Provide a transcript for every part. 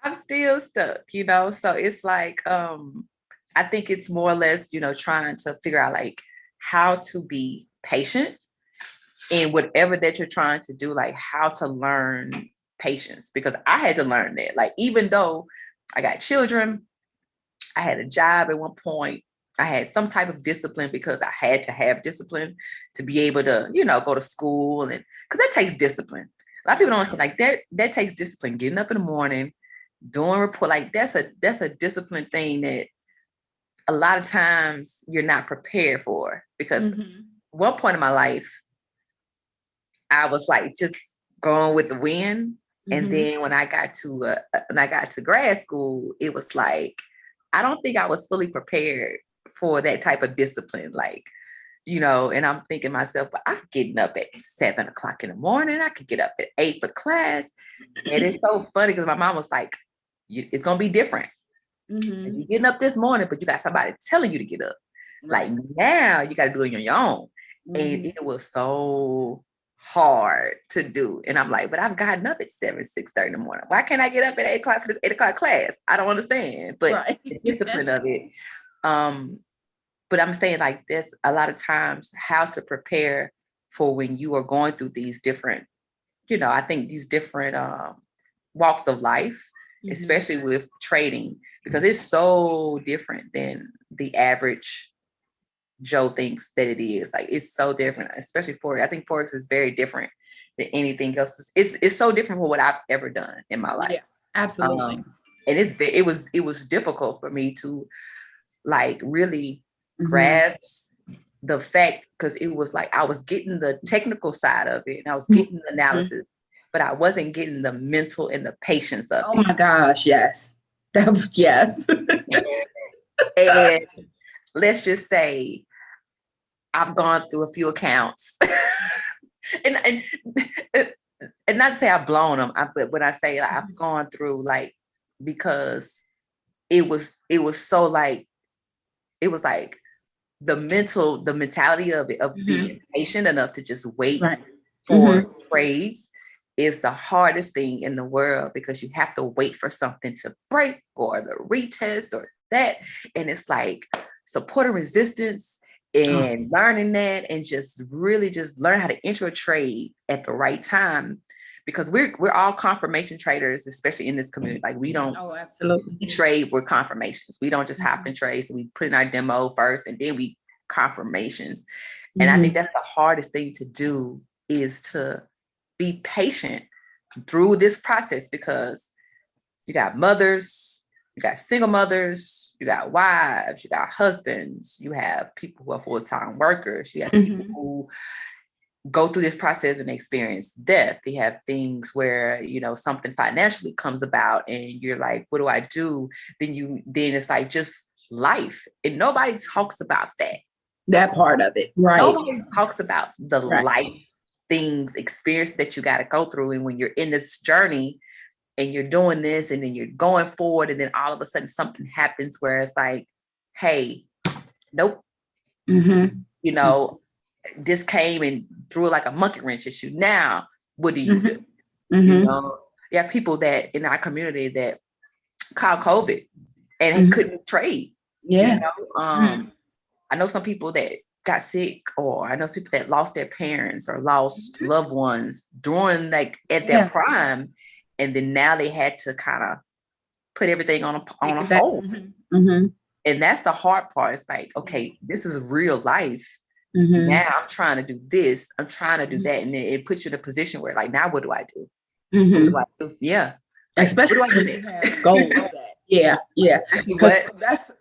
I'm still stuck, so it's like I think it's more or less, trying to figure out like how to be patient in whatever that you're trying to do, like how to learn patience, because I had to learn that. Like, even though I got children, I had a job at one point, I had some type of discipline because I had to have discipline to be able to, go to school, and because that takes discipline. A lot of people don't think like that takes discipline, getting up in the morning, doing report. Like that's a discipline thing that a lot of times you're not prepared for, because one point in my life, I was like just going with the wind. And then when I got to grad school, it was like, I don't think I was fully prepared for that type of discipline. Like, and I'm thinking myself, but I'm getting up at 7:00 in the morning. I could get up at 8 for class. And it's so funny because my mom was like, it's going to be different. You're getting up this morning, but you got somebody telling you to get up. Right. Like, now you got to do it on your own. And it was so hard to do. And I'm like, but I've gotten up at 6:30 in the morning. Why can't I get up at 8:00 for this 8:00 class? I don't understand. But the discipline of it. But I'm saying, like, there's a lot of times how to prepare for when you are going through these different, I think these different walks of life, especially with trading, because it's so different than the average Joe thinks that it is. Like, it's so different, especially Forex. I think Forex is very different than anything else. It's so different from what I've ever done in my life. Yeah, absolutely. And it was difficult for me to like really grasp the fact, because it was like I was getting the technical side of it and I was getting the analysis, but I wasn't getting the mental and the patience of it. Oh my gosh, yes. Yes. And let's just say I've gone through a few accounts and not to say I've blown them, but when I say like, I've gone through, like, because it was so like, it was like the mentality of it, of being patient enough to just wait for trades is the hardest thing in the world, because you have to wait for something to break or the retest or that. And it's like support and resistance and learning that, and just really just learn how to enter a trade at the right time, because we're all confirmation traders, especially in this community. Like, we don't absolutely trade with confirmations. We don't just hop in trades. We put in our demo first and then we confirmations. And I think that's the hardest thing to do, is to be patient through this process, because you got mothers, you got single mothers, you got wives, you got husbands, you have people who are full-time workers, you have people who go through this process and experience death. They have things where, something financially comes about and you're like, what do I do? Then it's like just life. And nobody talks about that part of it. Right. Nobody talks about the life things, experience that you got to go through. And when you're in this journey and you're doing this and then you're going forward, and then all of a sudden something happens where it's like, hey, nope. This came and threw like a monkey wrench at you. Now, what do you do? You have people that in our community that caught COVID and couldn't trade. Yeah. I know some people that got sick, or I know some people that lost their parents or lost loved ones during, like, at their prime, and then now they had to kind of put everything on a hold. And that's the hard part. It's like, okay, this is real life. Now I'm trying to do this, I'm trying to do that, and it puts you in a position where, like, now what do I do? What do I do? Yeah. Especially when you have goals set. Yeah.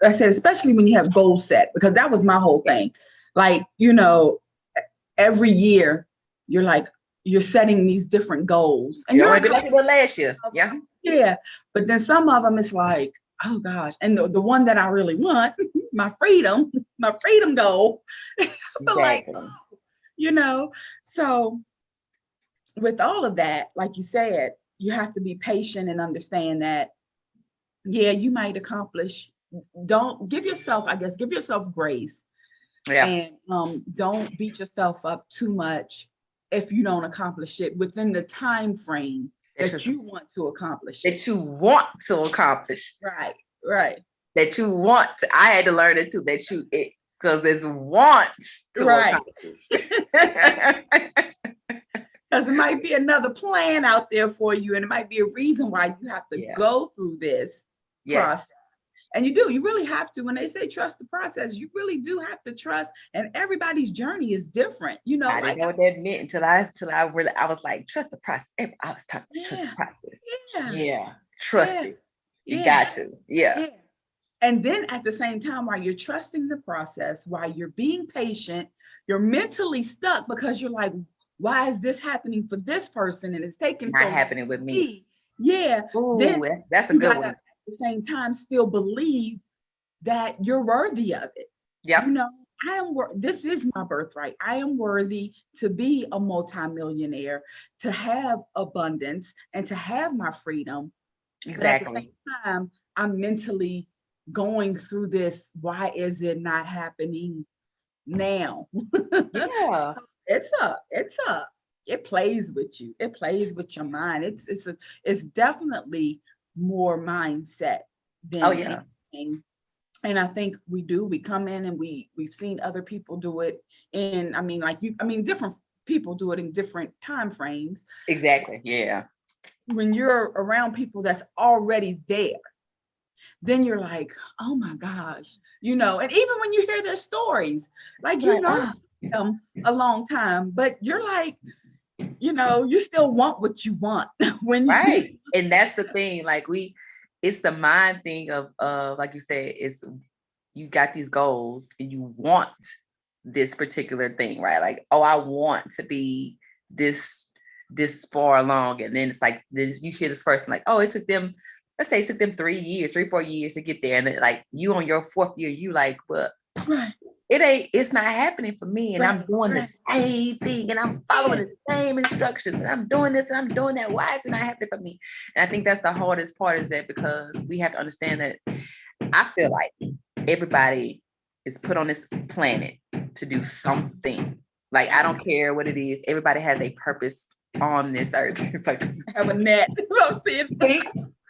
I said, especially when you have goals set, because that was my whole thing. Like, every year you're setting these different goals, and you're like it was last year. Yeah. But then some of them, it's like, oh gosh. And the one that I really want, my freedom goal. Like, so with all of that, like you said, you have to be patient and understand that, you might accomplish. Don't give yourself grace. And don't beat yourself up too much if you don't accomplish it within the time frame that you want to accomplish it. That you want to accomplish. Right, right. That you want to, I had to learn it too, that you, because it's want to accomplish. Because it might be another plan out there for you, and it might be a reason why you have to go through this process. And you really have to. When they say trust the process, you really do have to trust. And everybody's journey is different. You know, I didn't know what that meant until I was like, trust the process. I was talking trust the process. Yeah. Trust it. You got to. Yeah. And then at the same time, while you're trusting the process, while you're being patient, you're mentally stuck because you're like, why is this happening for this person? And it's taking not happening with me. Yeah. Ooh, then that's a good one. At the same time, still believe that you're worthy of it. Yeah. You know, this is my birthright. I am worthy to be a multimillionaire, to have abundance, and to have my freedom. Exactly. But at the same time, I'm mentally going through this. Why is it not happening now? Yeah. It plays with you. It plays with your mind. It's definitely more mindset than anything. And I think we come in and we've seen other people do it. And different people do it in different time frames. Exactly. Yeah. When you're around people that's already there, then you're like, oh my gosh, you know, and even when you hear their stories, like, you know, them a long time, but you're like, you know, you still want what you want when right. And that's the thing, like it's the mind thing of like you said, it's you got these goals and you want this particular thing, right? Like, oh, I want to be this far along, and then it's like this, you hear this person like, oh, it took them 3 4 years to get there, and then, like, you on your 4th year, you like, but it's not happening for me, and I'm doing the same thing, and I'm following the same instructions, and I'm doing this and I'm doing that. Why is it not happening for me? And I think that's the hardest part, is that because we have to understand that I feel like everybody is put on this planet to do something. Like, I don't care what it is. Everybody has a purpose on this earth. It's like, I have a net.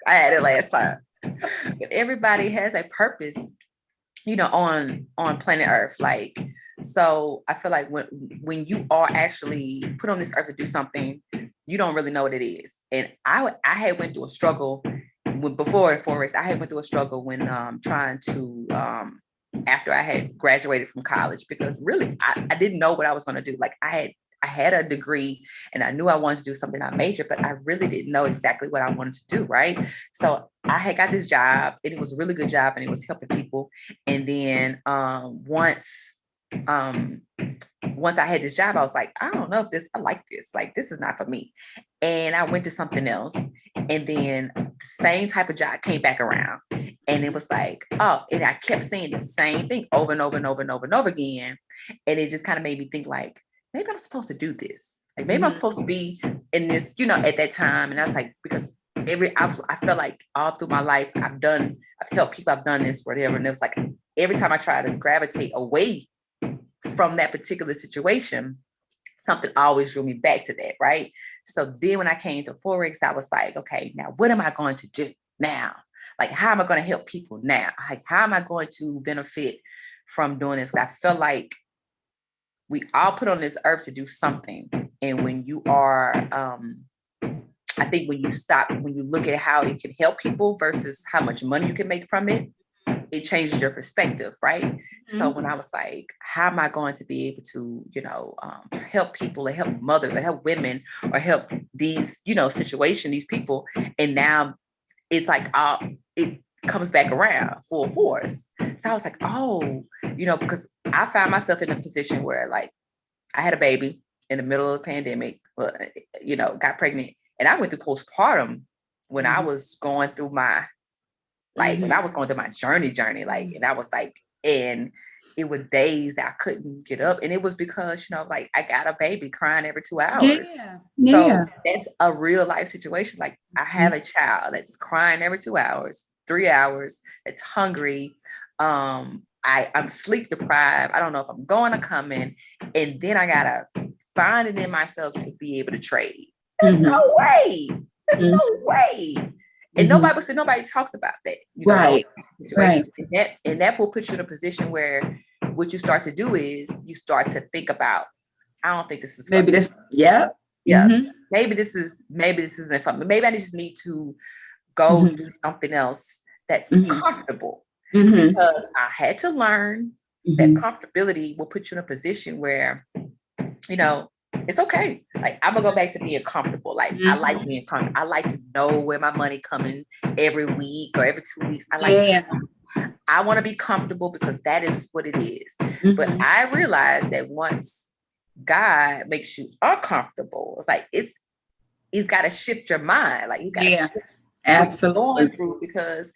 I had it last time. But everybody has a purpose, you know, on planet Earth. Like, so I feel like when you are actually put on this earth to do something, you don't really know what it is. And I had went through a struggle before Forex. I had went through a struggle when trying to after I had graduated from college, because really I didn't know what I was going to do. Like, I had a degree and I knew I wanted to do something I majored, but I really didn't know exactly what I wanted to do. Right. So I had got this job, and it was a really good job, and it was helping people. And then once I had this job, I was like, I don't know if I like this. Like, this is not for me. And I went to something else. And then the same type of job came back around. And it was like, oh, and I kept saying the same thing over and over and over and over and over again. And it just kind of made me think, like, maybe I'm supposed to do this. Like, maybe I'm supposed to be in this, you know, at that time. And I was like, because I felt like all through my life, I've helped people, I've done this, whatever. And it was like, every time I try to gravitate away from that particular situation, something always drew me back to that, right? So then when I came to Forex, I was like, okay, now what am I going to do now? Like, how am I going to help people now? Like, how am I going to benefit from doing this? I felt like we all put on this earth to do something. And when you are, I think when you look at how it can help people versus how much money you can make from it, it changes your perspective, right? Mm-hmm. So when I was like, how am I going to be able to, you know, help people, or help mothers, or help women, or help these, you know, these people. And now it's like, it comes back around full force. So I was like, oh, you know, because I found myself in a position where, like, I had a baby in the middle of the pandemic, you know, got pregnant, and I went through postpartum when I was going through my, like, when I was going through my journey, like, and I was like, and it was days that I couldn't get up. And it was because, you know, like, I got a baby crying every 2 hours. So that's a real life situation. Like, I have a child that's crying every 2 hours, 3 hours, that's hungry. I'm sleep deprived. I don't know if I'm going or coming. And then I gotta finding in myself to be able to trade. There's no way. There's no way. And nobody talks about that. You know, right. And that will put you in a position where what you start to do is you start to think about, I don't think this is maybe this, yeah. Maybe this isn't fun. Maybe I just need to go do something else that's comfortable. Because I had to learn that comfortability will put you in a position where, you know, it's okay. Like, I'm gonna go back to being comfortable. Like, I like being comfortable. I like to know where my money coming every week or every 2 weeks. I want to be comfortable because that is what it is. But I realized that once God makes you uncomfortable, it's like he's got to shift your mind. Like, he's got to shift absolutely through, because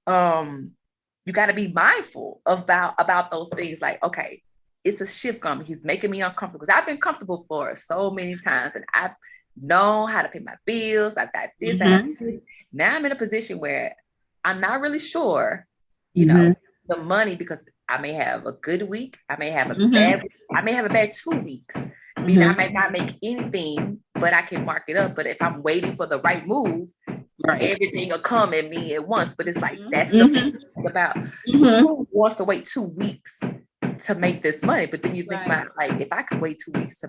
you got to be mindful about those things. Like, okay, it's a shift coming. He's making me uncomfortable because I've been comfortable for so many times, and I've known how to pay my bills. I've got this. I have this. Now I'm in a position where I'm not really sure, you know, the money, because I may have a good week. I may have a bad week. I may have a bad 2 weeks. I mean, I might not make anything, but I can mark it up. But if I'm waiting for the right move, everything will come at me at once. But it's like, that's the thing about who wants to wait 2 weeks to make this money. But then you think about, like, if I could wait 2 weeks to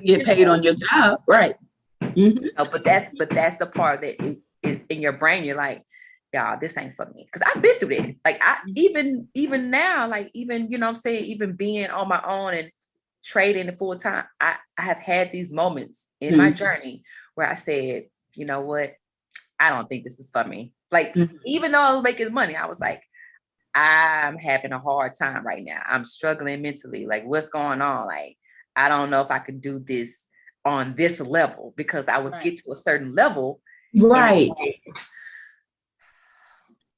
get paid on your job, right? But that's the part that is in your brain. You're like, y'all, this ain't for me. Because I've been through that. Like, I even now, like, even, you know what I'm saying, even being on my own and trading full time, I have had these moments in my journey where I said, you know what, I don't think this is for me. Like, even though I was making money, I was like, I'm having a hard time right now. I'm struggling mentally. Like, what's going on? Like, I don't know if I could do this on this level, because I would get to a certain level. Right.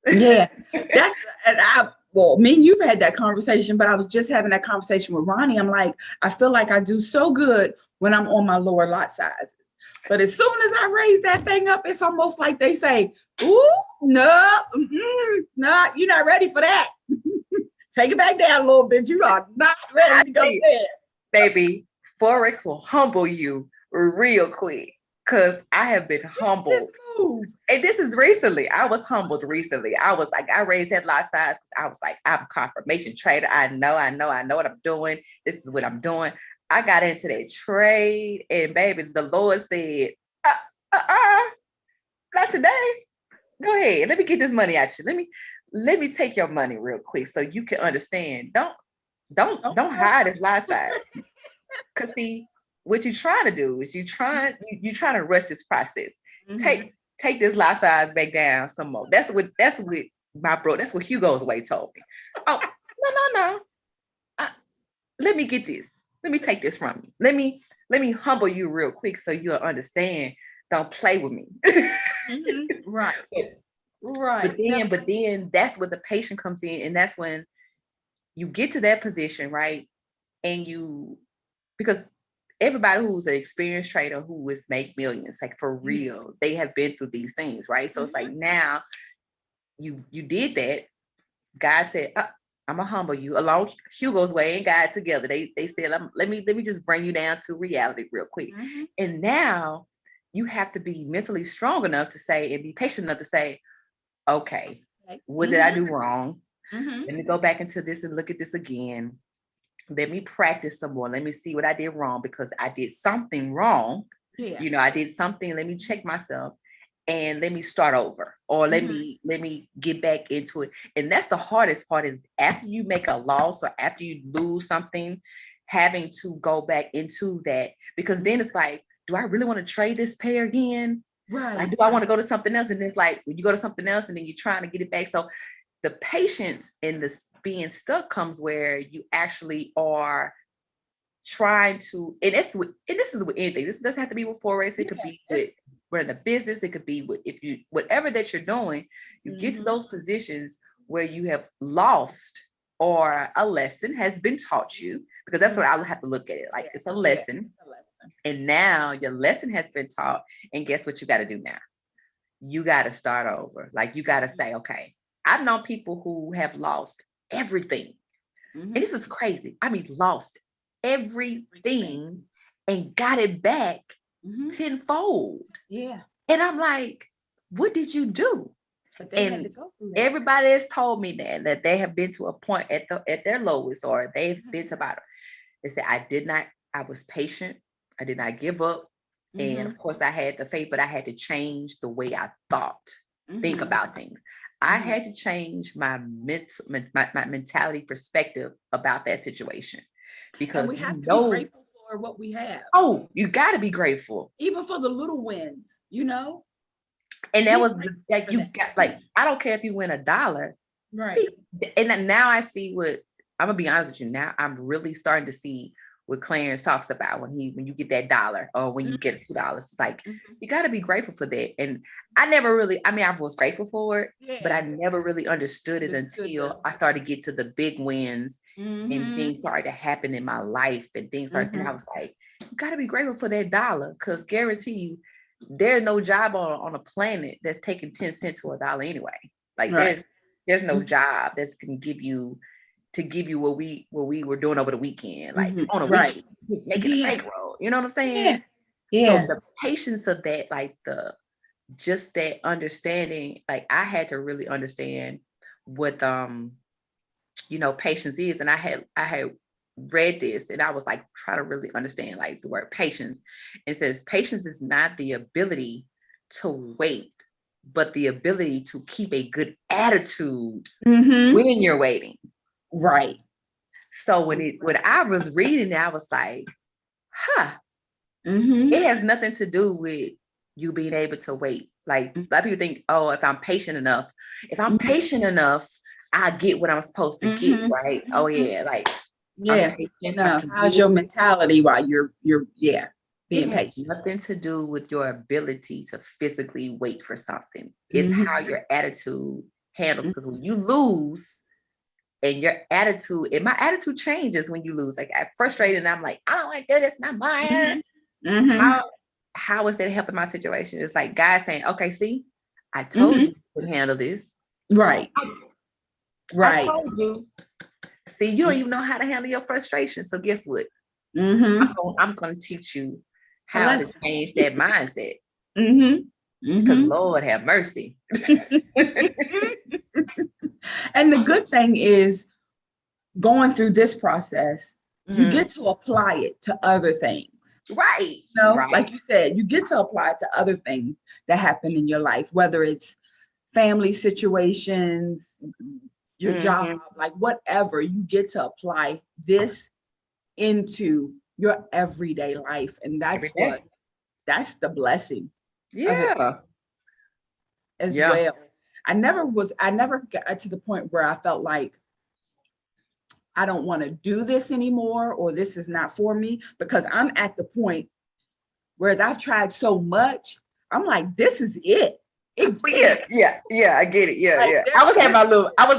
Yeah. Well, me and you've had that conversation, but I was just having that conversation with Ronnie. I'm like, I feel like I do so good when I'm on my lower lot sizes. But as soon as I raise that thing up, it's almost like they say, ooh, no, you're not ready for that. Take it back down a little bit. You are not ready to go there. Baby, Forex will humble you real quick, because I have been humbled. And this is recently. I was humbled recently. I was like, I raised that lot size because I was like, I'm a confirmation trader. I know what I'm doing. This is what I'm doing. I got into that trade, and baby, the Lord said, not today. Go ahead. Let me get this money out you. Let me take your money real quick so you can understand. Don't hide this lot size. Because see, what you're trying to do is you're trying to rush this process. Take this lot size back down some more. That's what my bro. That's what Hugo's way told me. Oh, no. Let me get this. Let me take this from you. Let me humble you real quick so you'll understand. Don't play with me. Right. But then that's where the patient comes in, and that's when you get to that position, right? And because everybody who's an experienced trader who has made millions, like, for real, they have been through these things, right? So it's like, now you did that. God said, I'm gonna humble you, along Hugo's way and God together. They said, let me just bring you down to reality real quick. And now you have to be mentally strong enough to say, and be patient enough to say, okay, what did I do wrong? Let me go back into this and look at this again. Let me practice some more. Let me see what I did wrong, because I did something wrong. You know, I did something. Let me check myself and let me start over, or let me get back into it. And that's the hardest part, is after you make a loss or after you lose something, having to go back into that, because then it's like, do I really want to trade this pair again? Right. Like, do I want to go to something else? And it's like, when you go to something else and then you're trying to get it back. So the patience in this being stuck comes where you actually are trying to, and this is with anything. This doesn't have to be with Forex. It could be with running a business. It could be with, whatever that you're doing, you get to those positions where you have lost, or a lesson has been taught you, because that's what I have to look at it. Like, it's a lesson. And now your lesson has been taught. And guess what you got to do now? You got to start over. Like, you got to say, okay, I've known people who have lost everything. And this is crazy. I mean, lost everything and got it back tenfold. Yeah. And I'm like, what did you do? But they had to go through that. Everybody has told me that they have been to a point at their lowest, or they've been to bottom. They said, I was patient. I did not give up. And of course I had the faith, but I had to change the way I think about things. I had to change my mentality perspective about that situation, because we have to be grateful for what we have. Oh, you got to be grateful, even for the little wins, And that was like, you got, like, I don't care if you win $1, right? And now I see what, I'm gonna be honest with you. Now I'm really starting to see what Clarence talks about when you get that $1 or when you get $2. It's like, you got to be grateful for that. And I was grateful for it, but I never really understood it until I started to get to the big wins and things started to happen in my life and things started, and I was like, you got to be grateful for that $1, because guarantee you, there's no job on a planet that's taking 10 cents to $1 anyway. Like there's no job that's can give you what we were doing over the weekend, like on a weekend, just making a bankroll. You know what I'm saying? Yeah. So the patience of that, like just that understanding, like I had to really understand what patience is. And I had read this and I was like trying to really understand like the word patience. It says patience is not the ability to wait, but the ability to keep a good attitude when you're waiting. Right. So when I was reading it, I was like, it has nothing to do with you being able to wait. Like a lot of people think, oh, if I'm patient enough, I get what I'm supposed to get, right? Oh yeah, like how's your mentality while you're being patient? It has nothing to do with your ability to physically wait for something. It's how your attitude handles, because when you lose, and your attitude, and my attitude changes when you lose. Like I'm frustrated and I'm like, I don't want to do this, not mine. How is that helping my situation? It's like God saying, okay, see, I told you to handle this. Right. I told you. See, you don't even know how to handle your frustration. So guess what? I'm going to teach you how to change that mindset. Because Lord have mercy. And the good thing is, going through this process, you get to apply it to other things. Right. Like you said, you get to apply it to other things that happen in your life, whether it's family situations, your job, like whatever, you get to apply this into your everyday life. And that's the blessing. Yeah. As well. I never got to the point where I felt like I don't want to do this anymore, or this is not for me, because I'm at the point, whereas I've tried so much, I'm like, this is it. Yeah, I get it. Yeah. I was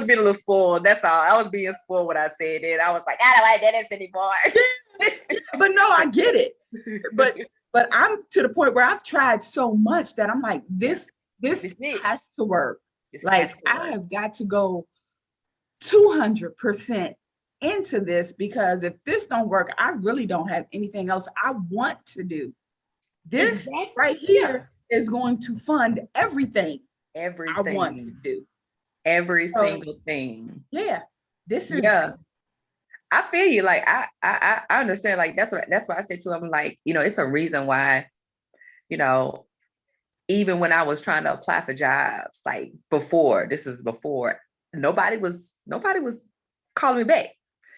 being a little spoiled. That's all. I was being spoiled when I said it. I was like, I don't want to do this anymore. But no, I get it. But I'm to the point where I've tried so much that I'm like, this has to work. Like I have got to go 200% into this, because if this don't work, I really don't have anything else I want to do. This right here is going to fund everything I want to do. Every single thing. Yeah. This is I feel you. Like I understand. Like that's why I said to him, like, it's a reason why, even when I was trying to apply for jobs, like before, nobody was calling me back.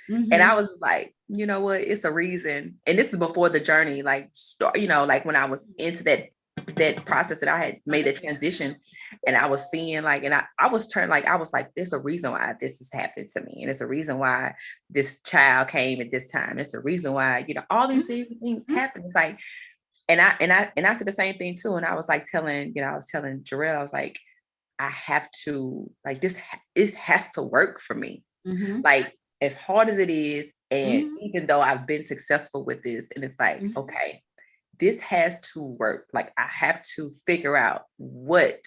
And I was like, you know what, it's a reason. And this is before the journey, like, like when I was into that process that I had made the transition, and I was seeing like, and I was turned, like, I was like, there's a reason why this has happened to me. And it's a reason why this child came at this time. It's a reason why, all these things happen. It's like, and I said the same thing too. And I was like I was telling Jarrell, I was like, I have to, like, this has to work for me. Like, as hard as it is. And even though I've been successful with this, and it's like, okay, this has to work. Like, I have to figure out what,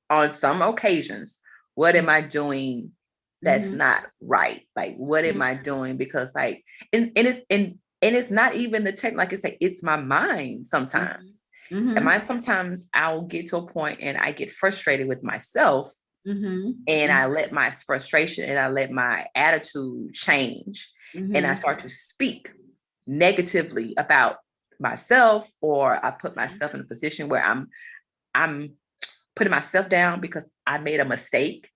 on some occasions, what am I doing that's not right? Like, what am I doing? Because like, and And it's not even the tech, like I say, it's my mind sometimes. And sometimes I'll get to a point and I get frustrated with myself, and I let my frustration and I let my attitude change. And I start to speak negatively about myself, or I put myself in a position where I'm putting myself down because I made a mistake.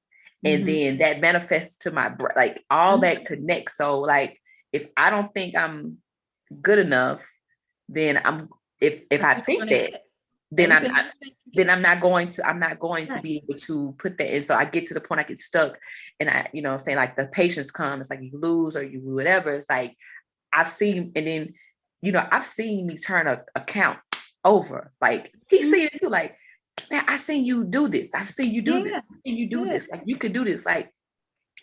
And then that manifests to my like all that connects. So like if I don't think I'm good enough, then if I think that, then I'm not going to be able to put that in. So I get to the point I get stuck, and I, saying like the patience comes, it's like you lose or you whatever. It's like I've seen, and then I've seen me turn a account over. Like he's seen it too. Like, man, I've seen you do this. I've seen you do this. I've seen you do this. Like you could do this. Like,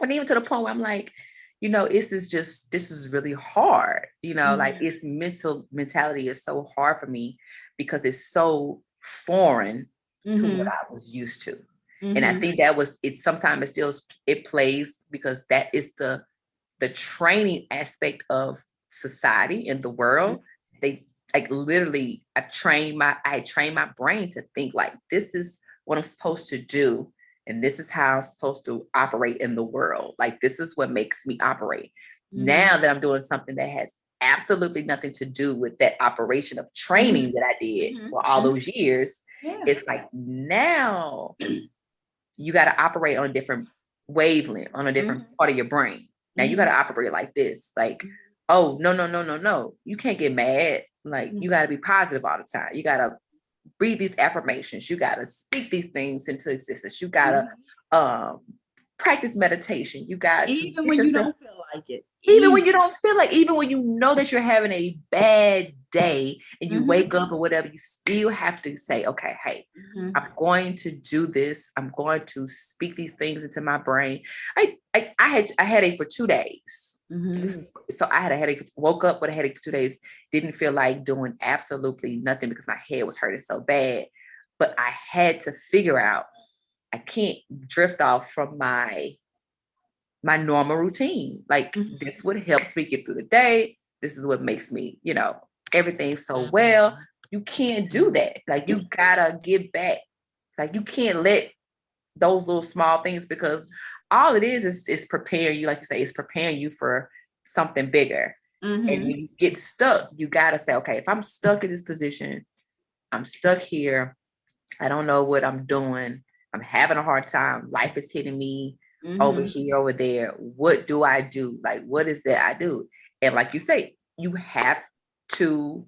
and even to the point where I'm like, this is really hard. Like it's mentality is so hard for me because it's so foreign to what I was used to. And I think sometimes it plays because that is the training aspect of society in the world. They like literally I trained my brain to think like this is what I'm supposed to do. And this is how I'm supposed to operate in the world. Like, this is what makes me operate. Now that I'm doing something that has absolutely nothing to do with that operation of training that I did for all those years, it's like now you got to operate on a different wavelength, on a different part of your brain. Now you got to operate like this. Like, oh, no. You can't get mad. Like, you got to be positive all the time. You got to read these affirmations. You got to speak these things into existence. You got to practice meditation. You got to even when you don't feel like it. Even when you don't feel like, even when you know that you're having a bad day and you wake up or whatever, you still have to say, okay, hey, I'm going to do this. I'm going to speak these things into my brain. I had a headache for 2 days. So I had a headache, woke up with a headache for 2 days, didn't feel like doing absolutely nothing because my head was hurting so bad. But I had to figure out, I can't drift off from my normal routine. Like this what helps me get through the day. This is what makes me, everything so well. You can't do that. Like you gotta get back. Like you can't let those little small things, because all it is preparing you, like you say, it's preparing you for something bigger. And when you get stuck, you gotta say, okay, if I'm stuck in this position, I'm stuck here. I don't know what I'm doing. I'm having a hard time. Life is hitting me over here, over there. What do I do? Like, what is that I do? And like you say, you have to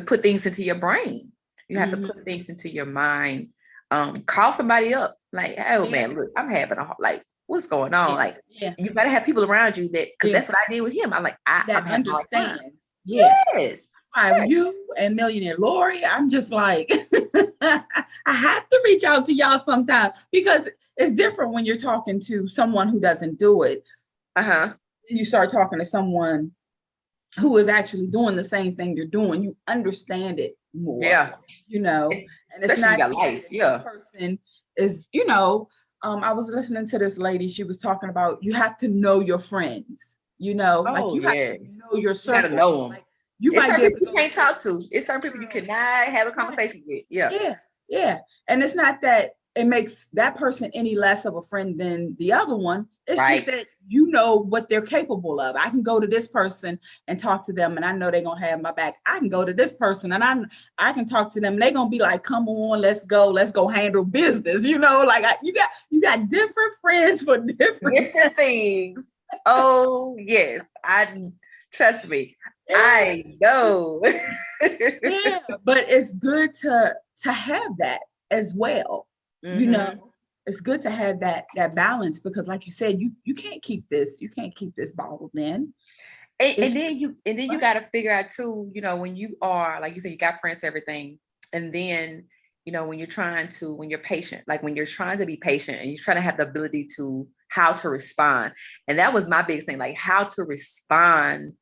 put things into your brain. You have to put things into your mind. Call somebody up. Like, oh man, look, I'm having like, what's going on? Like, you better have people around you that, because that's what I did with him. I'm like, I'm understand. Yes. You and Millionaire Lori, I'm just like, I have to reach out to y'all sometimes, because it's different when you're talking to someone who doesn't do it. You start talking to someone who is actually doing the same thing you're doing. You understand it more. Yeah. And it's not life. Yeah. Person is, I was listening to this lady. She was talking about you have to know your friends. Like you have to know your circle. You gotta know them. Like, it's certain people you can't talk to. It's certain people you cannot have a conversation with. Yeah. And it's not that it makes that person any less of a friend than the other one. It's just that you know what they're capable of. I can go to this person and talk to them, and I know they're gonna have my back. I can go to this person and I can talk to them. And they're gonna be like, "Come on, let's go handle business." You got different friends for different things. Oh yes, trust me. I know. But it's good to have that as well. It's good to have that balance, because like you said, you can't keep this bottled in. And then you got to figure out too, when you are, like you said, you got friends, everything. And then, when you're patient, like when you're trying to be patient and you're trying to have the ability to how to respond. And that was my biggest thing, like how to respond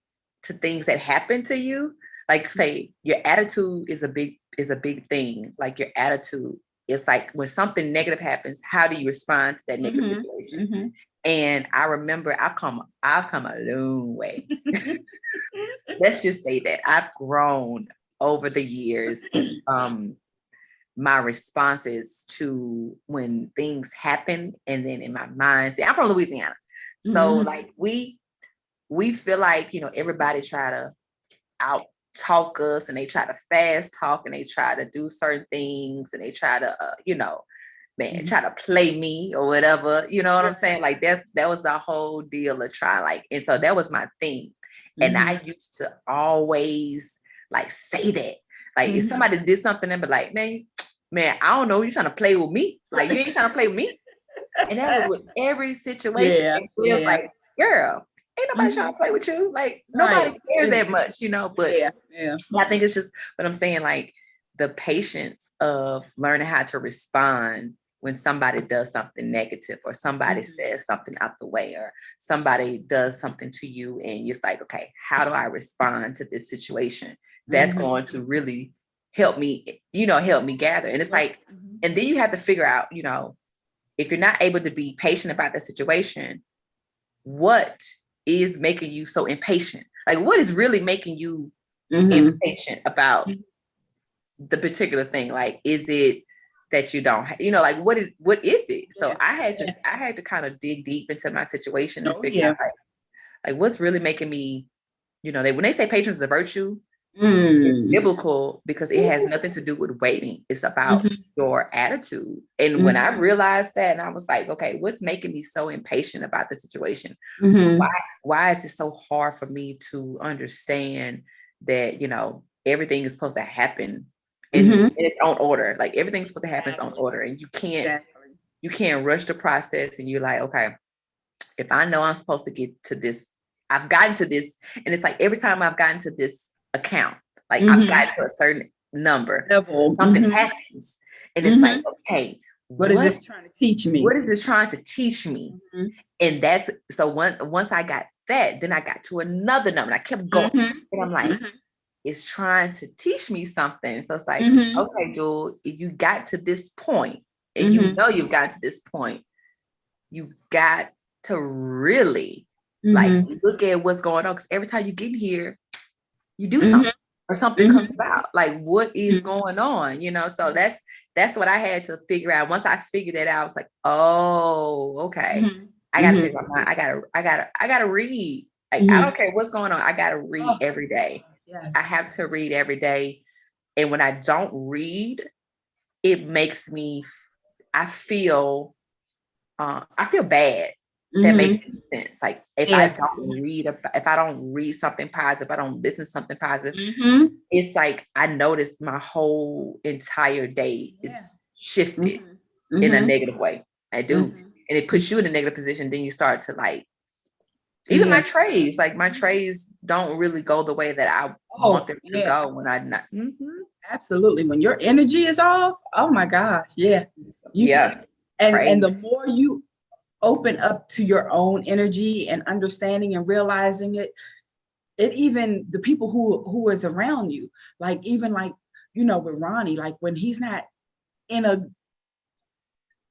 to things that happen to you. Like say your attitude is a big thing. Like your attitude, it's like when something negative happens, how do you respond to that negative situation? And I remember I've come a long way. Let's just say that I've grown over the years. My responses to when things happen, and then in my mind, see, I'm from Louisiana. So like we feel like, everybody try to out talk us, and they try to fast talk, and they try to do certain things, and they try to, try to play me or whatever, you know what I'm saying? Like that was the whole deal of trying, like, and so that was my thing. And I used to always like say that, like if somebody did something and be like, man, I don't know, you trying to play with me? Like you ain't trying to play with me. And that was with every situation. It was like, girl, ain't nobody trying to play with you. Like nobody cares that much, but I think it's just what I'm saying, like the patience of learning how to respond when somebody does something negative, or somebody says something out the way, or somebody does something to you, and it's like, okay, how do I respond to this situation? That's going to really help me, help me gather. And it's like, and then you have to figure out, if you're not able to be patient about the situation, what is making you so impatient? Like, what is really making you impatient about the particular thing? Like, is it that you don't, like, what is it? So I had to kind of dig deep into my situation and figure out like what's really making me, when they say patience is a virtue, it's biblical, because it has nothing to do with waiting. It's about your attitude. And when I realized that, and I was like, okay, what's making me so impatient about the situation? Why is it so hard for me to understand that, everything is supposed to happen in its own order? Like everything's supposed to happen in its own order, and you can't rush the process. And you're like, okay, if I know I'm supposed to get to this, I've gotten to this, and it's like every time I've gotten to this account, like I've gotten to a certain number, something happens, and it's like, okay, what is this trying to teach me? What is this trying to teach me? And that's so once I got that, then I got to another number. I kept going, and I'm like, it's trying to teach me something. So it's like, okay, Jewel, if you got to this point, and you've got to this point, you got to really like look at what's going on, because every time you get here, you do something, or something comes about. Like, what is going on? So that's what I had to figure out. Once I figured it out, I was like, oh, okay. I gotta change my mind. I gotta read. Like, I don't care what's going on. I gotta read every day. Yes. I have to read every day. And when I don't read, it makes me, I feel bad. That makes sense. Like if I don't read something positive, I don't listen to something positive, it's like I noticed my whole entire day is shifted in a negative way. I do. And it puts you in a negative position. Then you start to like, even my trays don't really go the way that I want them to go when I not. Absolutely. When your energy is off, oh my gosh. Yeah. And the more you open up to your own energy and understanding and realizing it even the people who is around you, like even like, with Ronnie, like when he's not in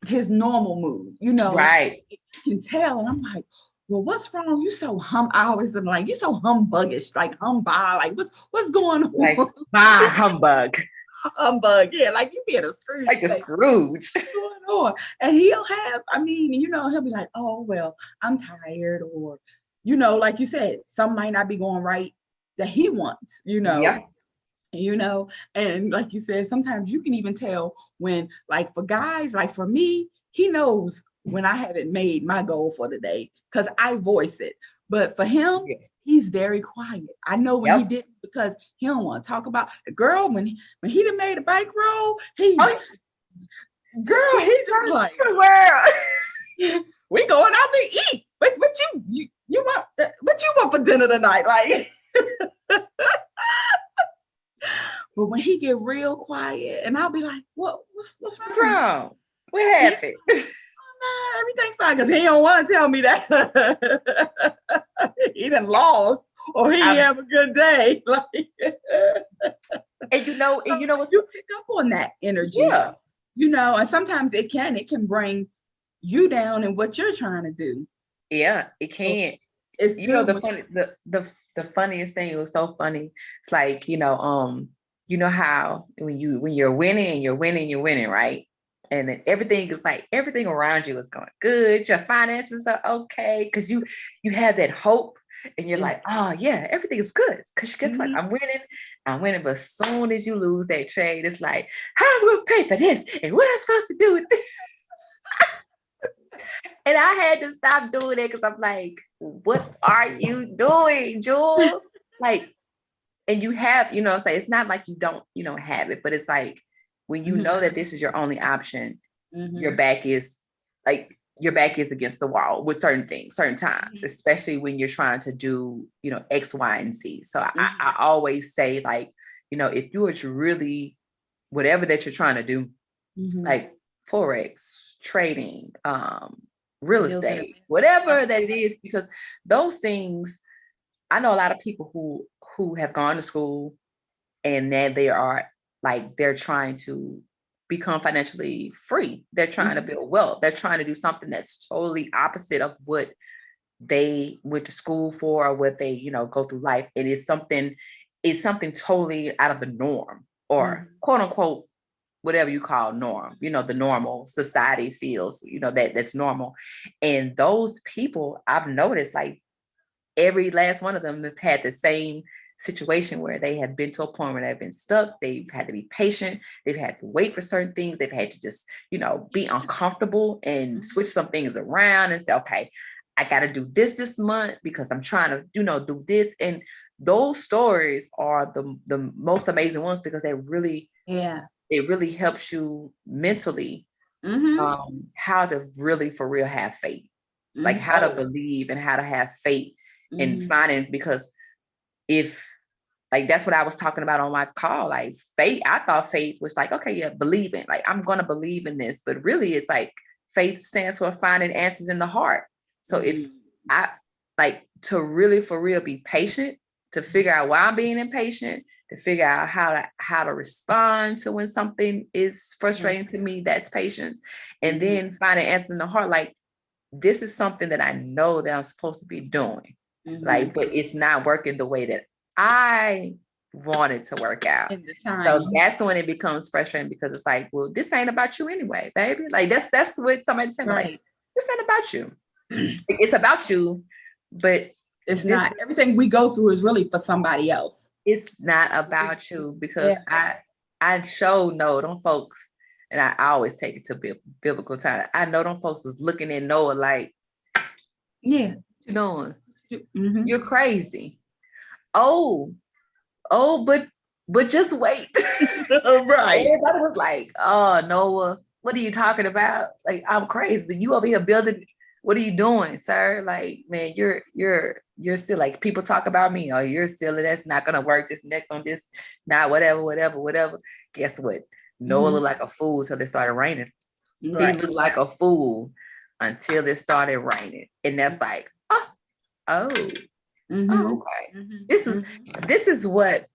his normal mood, right, you can tell. And I'm like, well, what's wrong? You so I always am like, you so humbuggish, like humbug, like what's going on? Like humbug. Humbug, yeah, like you being a Scrooge. Like the Scrooge. What's going on? And he'll have, he'll be like, oh, well, I'm tired, or, like you said, some might not be going right that he wants, and like you said, sometimes you can even tell when, like for guys, like for me, he knows when I haven't made my goal for the day, because I voice it. But for him, he's very quiet. I know when he didn't, because he don't want to talk about the girl. When he done made a bankroll, he's just like, we going out to eat. What you want? What you want for dinner tonight? Like, but when he get real quiet, and I'll be like, what's wrong? What happened? Everything fine, because he don't want to tell me that he done lost or he have a good day. Like, and you know what, you pick up on that energy. And sometimes it can bring you down in what you're trying to do. Yeah, it can. It's You know, good the funny, the funniest thing, it was so funny. It's like, you know how when you're winning and you're winning, right? And then everything is like everything around you is going good. Your finances are okay because you have that hope and you're like, oh yeah, everything is good. Because guess what? I'm winning. I'm winning. But as soon as you lose that trade, it's like, how am I gonna pay for this? And what am I supposed to do with this? And I had to stop doing it because I'm like, what are you doing, Jewel? Like, and you have, say it's not like you don't have it, but it's like when you know that this is your only option, your back is against the wall with certain things, certain times, especially when you're trying to do, X, Y, and Z. So I always say, like, if you are really whatever that you're trying to do, like Forex, trading, real estate, whatever that it is, because those things, I know a lot of people who have gone to school and now they are like, they're trying to become financially free. They're trying to build wealth. They're trying to do something that's totally opposite of what they went to school for or what they, go through life. And it's something totally out of the norm, or quote unquote, whatever you call norm, the normal society feels, that's normal. And those people, I've noticed, like, every last one of them have had the same situation where they have been to a point where they've been stuck. They've had to be patient. They've had to wait for certain things. They've had to just, be uncomfortable and switch some things around and say, okay, I got to do this month because I'm trying to, do this. And those stories are the most amazing ones because they really, it really helps you mentally, how to really for real have faith, like how to believe and how to have faith in finding, because if, like, that's what I was talking about on my call, like faith, I thought faith was like, okay, yeah, believing, like I'm going to believe in this, but really it's like faith stands for finding answers in the heart. So if I like to really for real be patient, to figure out why I'm being impatient, to figure out how to respond to when something is frustrating to me, that's patience. And then find an answer in the heart, like, this is something that I know that I'm supposed to be doing. Like, but it's not working the way that I want it to work out. So that's when it becomes frustrating, because it's like, well, this ain't about you anyway, baby. Like that's what somebody said, like, this ain't about you. It's about you, but it's not. Everything we go through is really for somebody else. It's not about you, because I know them folks, and I always take it to biblical time. I know them folks was looking at Noah like, what you doing? You're crazy. Oh, but just wait. Right. Everybody was like, oh, Noah, what are you talking about? Like, I'm crazy. You over here building. What are you doing, sir? Like, man, you're still, like, people talk about me. Oh, you're still, that's not gonna work. This neck on this, not whatever. Guess what? Noah looked like a fool till it started raining. Right. He looked like a fool until it started raining, and that's like, okay. This is what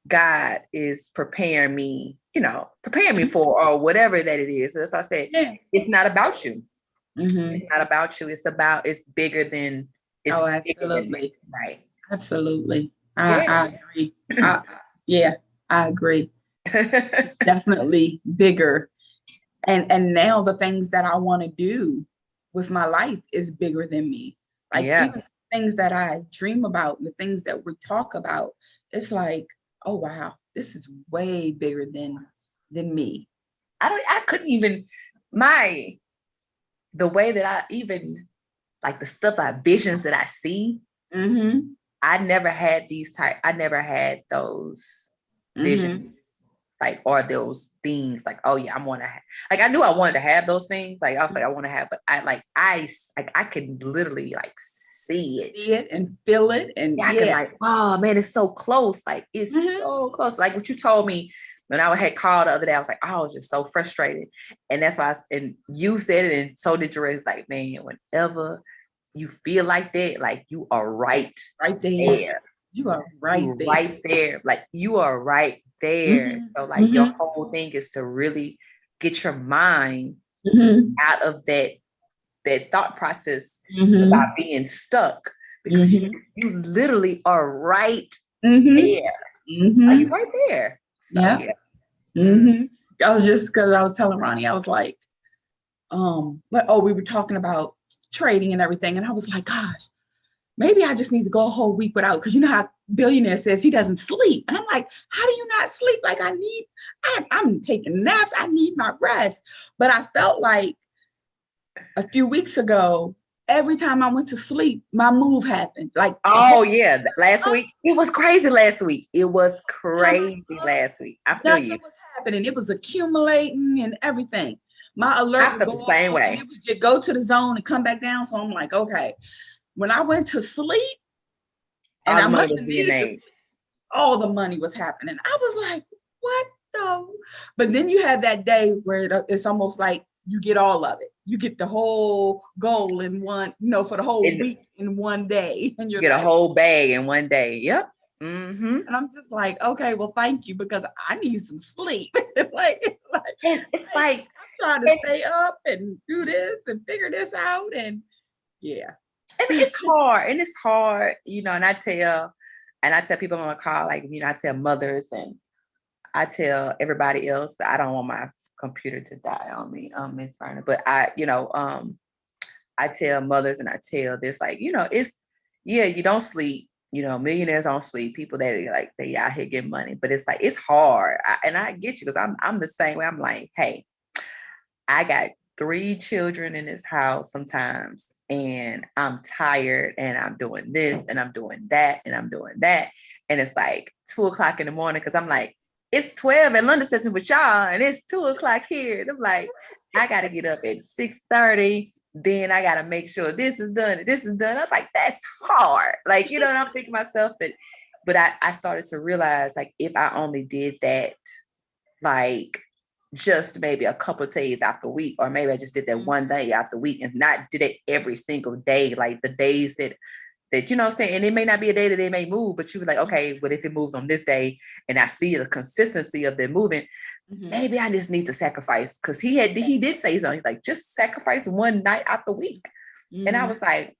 God is preparing me, for, or whatever that it is. So that's why I said, it's not about you. It's not about you. It's bigger than. Absolutely. Right. Absolutely. I agree. I agree. Definitely bigger. And now the things that I want to do with my life is bigger than me. Like, even things that I dream about, the things that we talk about, it's like, oh wow, this is way bigger than me. I couldn't even, the way that I even, like, the stuff, visions that I see, I never had those visions, like, or those things, like, oh yeah, like, I knew I wanted to have those things, like, I was like, I want to have, but I can literally, like, see it and feel it, and I can, like, oh man, it's so close, like, it's so close, like what you told me when I had called the other day. I was like, oh, I was just so frustrated, and that's why and you said it, and so did your. It's like, man, whenever you feel like that, like, you are right there. You are right there. Right there, like, you are right there. So, like, your whole thing is to really get your mind out of that that thought process Mhm. about being stuck, because Mhm. you literally are right Mhm. there. Mhm. Are you right there? So Yeah. I was just, because I was telling Ronnie, I was like, we were talking about trading and everything, and I was like, gosh, maybe I just need to go a whole week without, because you know how billionaire says he doesn't sleep, and I'm like, how do you not sleep? Like I'm taking naps, I need my rest. But I felt like a few weeks ago, every time I went to sleep, my move happened. Like, oh yeah, last week it was crazy. Last week it was crazy. Last week, I feel nothing you. was happening. It was accumulating and everything. My alert I would felt go the same off, way. and it was just go to the zone and come back down. So I'm like, okay. When I went to sleep, and All the I money must was have being needed to made. sleep, all the money was happening. I was like, what the? But then you have that day where it's almost like you get all of it. You get the whole goal in one, for the whole week in one day. And you get a whole bag in one day. Yep. Mm-hmm. And I'm just like, okay, well, thank you, because I need some sleep. It's like I'm trying to stay up and do this and figure this out. And yeah. And it's hard. And it's hard, and I tell people on my call, like, I tell mothers and I tell everybody else that I don't want my computer to die on me, Miss Verna. But I tell mothers and I tell this, like, it's, you don't sleep, millionaires don't sleep, people that are like, they out here getting money, but it's like, it's hard. And I get you, because I'm the same way. I'm like, hey, I got 3 children in this house sometimes, and I'm tired, and I'm doing this and I'm doing that and I'm doing that. And it's like 2:00 in the morning, because I'm like, it's 12 in London session with y'all, and it's 2:00 here. And I'm like, I got to get up at 6:30. Then I got to make sure this is done. This is done. I was like, that's hard. Like, and I'm thinking myself, but I started to realize, like, if I only did that, like, just maybe a couple of days after week, or maybe I just did that one day after week, and not did it every single day, like the days that you know what I'm saying, and it may not be a day that they may move, but you were like, okay, but if it moves on this day and I see the consistency of their movement, maybe I just need to sacrifice, because he did say something like, just sacrifice one night out the week. And I was like,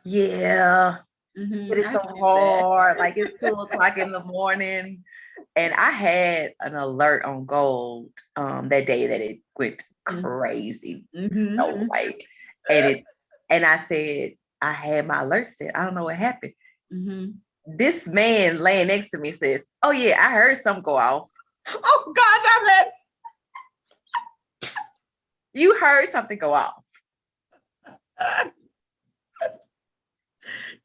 yeah, but it's so hard. Like, it's 2:00 in the morning. And I had an alert on gold that day that it went crazy. So like, and I said, I had my alert set. I don't know what happened. This man laying next to me says, oh yeah, I heard something go off. Oh gosh, I read. You heard something go off.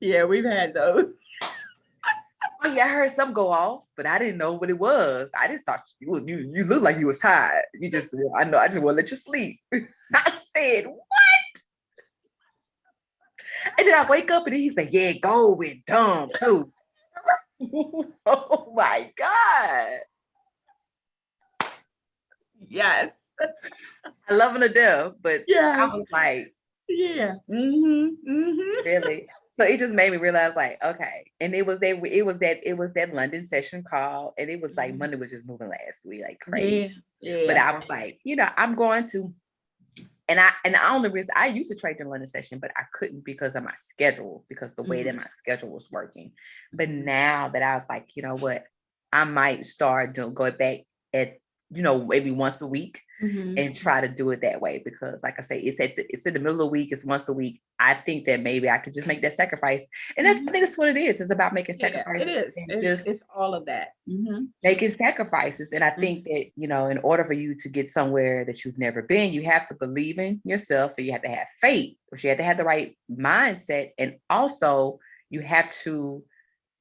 Yeah, we've had those. Oh yeah, I heard something go off, but I didn't know what it was. I just thought you looked like you was tired. I just want to let you sleep. I said, what? And then I wake up and he said, yeah, gold went dumb too. Oh my God. Yes. I love him to death, but yeah, I was like, yeah. Really? So it just made me realize, like, okay. And it was that London session call, and it was like Monday was just moving last week like crazy. Yeah. But I was like, I'm going to, and the only reason I used to trade in London session, but I couldn't because of my schedule, because the way that my schedule was working. But now that I was like, you know what, I might start going back at, maybe once a week and try to do it that way, because like I say, it's in the middle of the week, it's once a week. I think that maybe I could just make that sacrifice. And I think that's what it is. It's about making sacrifices. It is. It's all of that. Making sacrifices. And I think that, in order for you to get somewhere that you've never been, you have to believe in yourself, and you have to have faith, but you have to have the right mindset. And also you have to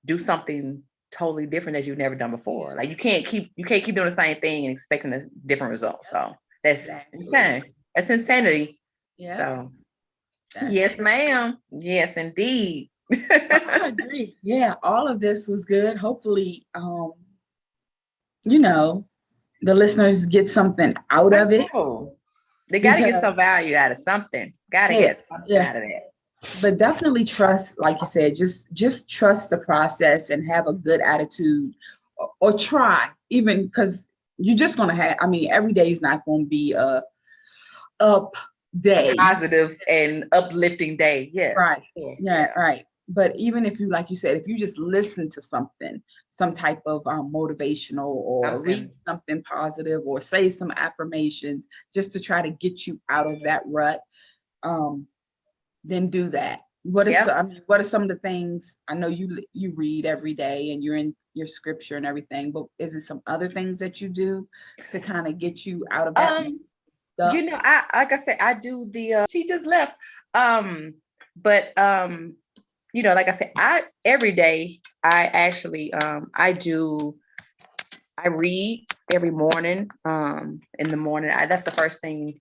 do something totally different that you've never done before. Like, you can't keep doing the same thing and expecting a different result. So that's insane. That's insanity. Yeah. So yes, ma'am. Yes, indeed. I agree. Yeah, all of this was good. Hopefully, the listeners get something out of it. They got to get some value out of something. Got to get something out of that. But definitely trust, like you said, just trust the process and have a good attitude, or try, even, because you're just going to have, every day is not going to be up day. Positive and uplifting day. Yes. Right. Yes, Yeah, right. But even if you, like you said, if you just listen to something, some type of motivational, or read something positive, or say some affirmations just to try to get you out of that rut, then do that. What is, I mean, what are some of the things? I know you read every day and you're in your scripture and everything, but is it some other things that you do to kind of get you out of that? You know, I like I said, I do the she just left. But you know, like I said, I every day I actually I read every morning. In the morning, that's the first thing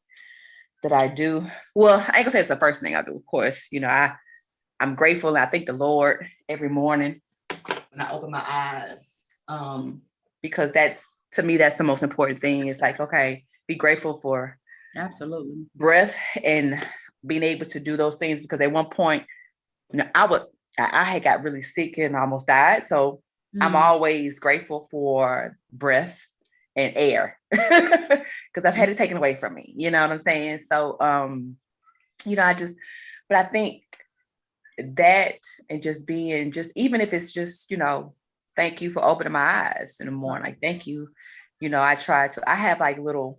that I do. Well, I ain't gonna say it's the first thing I do, of course. You know, I'm grateful and I thank the Lord every morning when I open my eyes. Because that's, to me, that's the most important thing. It's like, okay, be grateful for absolutely breath and being able to do those things, because at one point, you know, I had got really sick and almost died. So I'm always grateful for breath and air, because I've had it taken away from me. You know what I'm saying? So, you know, but I think that, and just being, just even if it's just, you know, thank you for opening my eyes in the morning. Like, thank you. You know, I have like little